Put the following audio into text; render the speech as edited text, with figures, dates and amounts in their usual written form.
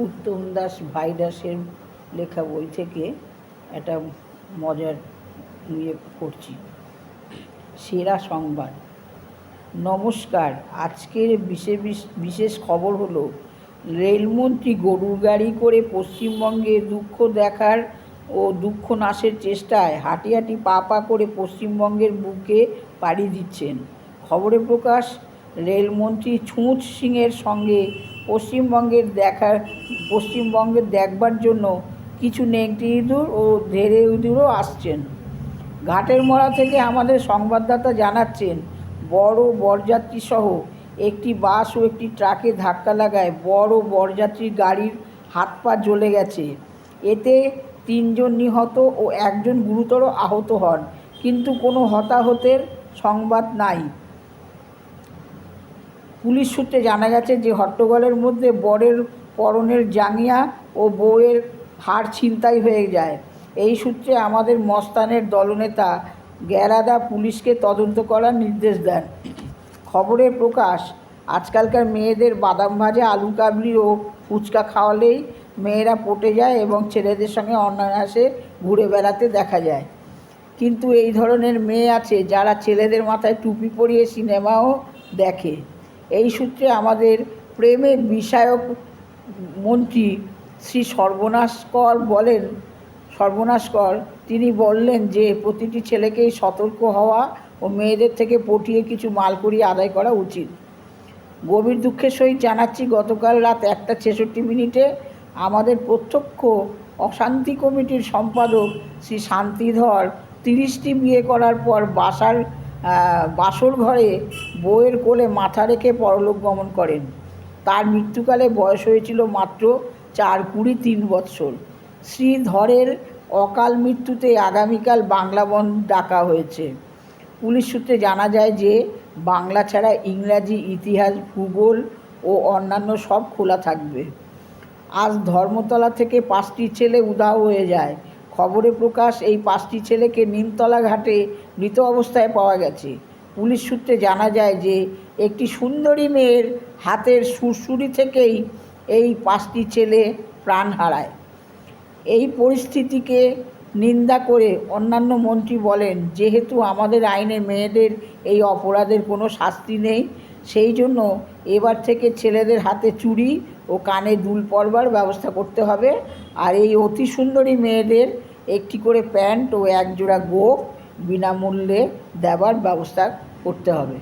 উত্তম দাস ভাইরাসের লেখা বই থেকে একটা মজার পড়ছি। সেরা সংবাদ। নমস্কার, আজকের বিশেষ খবর হলো রেলমন্ত্রী গরুর গাড়ি করে পশ্চিমবঙ্গে দুঃখ দেখার ও দুঃখ নাশের চেষ্টায় হাঁটি হাঁটি পা পা করে পশ্চিমবঙ্গের বুকে পাড়ি দিচ্ছেন। খবরে প্রকাশ, রেলমন্ত্রী ছুঁচ সিংয়ের সঙ্গে পশ্চিমবঙ্গের দেখবার জন্য কিছু নেংটি ইঁদুর ও ধেড়ে ইঁদুরও আসছেন। ঘাটের মোড়া থেকে আমাদের সংবাদদাতা জানাচ্ছেন, বড় বরযাত্রী সহ একটি বাস ও একটি ট্রাকে ধাক্কা লাগায় বড় বরযাত্রীর গাড়ির হাত পা জ্বলে গেছে। এতে 3 জন নিহত ও 1 জন গুরুতর আহত হন, কিন্তু কোনো হতাহতের সংবাদ নাই। পুলিশ সূত্রে জানা গেছে যে হট্টগোলের মধ্যে বরের পরনের জাঙ্গিয়া ও বউয়ের হাড় ছিনতাই হয়ে যায়। এই সূত্রে আমাদের মস্তানের দলনেতা গ্যারাদা পুলিশকে তদন্ত করার নির্দেশ দেন। খবরে প্রকাশ, আজকালকার মেয়েদের বাদাম ভাজা, আলু কাবলি ও ফুচকা খাওয়ালেই মেয়েরা পটে যায় এবং ছেলেদের সঙ্গে অনায়াসে ঘুরে বেড়াতে দেখা যায়। কিন্তু এই ধরনের মেয়ে আছে যারা ছেলেদের মাথায় টুপি পরিয়ে সিনেমাও দেখে। এই সূত্রে আমাদের প্রেমের বিষয়ক মন্ত্রী শ্রী সর্বনাশকর তিনি বললেন যে প্রতিটি ছেলেকেই সতর্ক হওয়া ও মেয়েদের থেকে পটিয়ে কিছু মালকড়ি আদায় করা উচিত। গভীর দুঃখের সহিত জানাচ্ছি, গতকাল রাত 1টা 66 মিনিটে আমাদের প্রত্যক্ষ অশান্তি কমিটির সম্পাদক শ্রী শান্তিধর 30টি বিয়ে করার পর বাসর ঘরে বউয়ের কোলে মাথা রেখে পরলোক গমন করেন। তার মৃত্যুকালে বয়স হয়েছিল মাত্র 3 বৎসর। শ্রীধরের অকাল মৃত্যুতে আগামীকাল বাংলা বন্ধ ডাকা হয়েছে। পুলিশ সূত্রে জানা যায় যে বাংলা ছাড়া ইংরাজি, ইতিহাস, ভূগোল ও অন্যান্য সব খোলা থাকবে। আজ ধর্মতলা থেকে 5টি ছেলে উধাও হয়ে যায়। খবরে প্রকাশ, এই 5টি ছেলেকে নিমতলা ঘাটে মৃত অবস্থায় পাওয়া গেছে। পুলিশ সূত্রে জানা যায় যে একটি সুন্দরী মেয়ের হাতের সুরসুরি থেকেই এই 5টি ছেলে প্রাণ হারায়। এই পরিস্থিতিকে নিন্দা করে অন্যান্য মন্ত্রী বলেন, যেহেতু আমাদের আইনে মেয়েদের এই অপরাধের কোনো শাস্তি নেই, সেই জন্য এবার থেকে ছেলেদের হাতে চুড়ি ও কানে দুল পরবার ব্যবস্থা করতে হবে। আর এই অতি সুন্দরী মেয়েদের একটি করে প্যান্ট ও 1 জোড়া গোঁফ বিনামূল্যে দেবার ব্যবস্থা করতে হবে।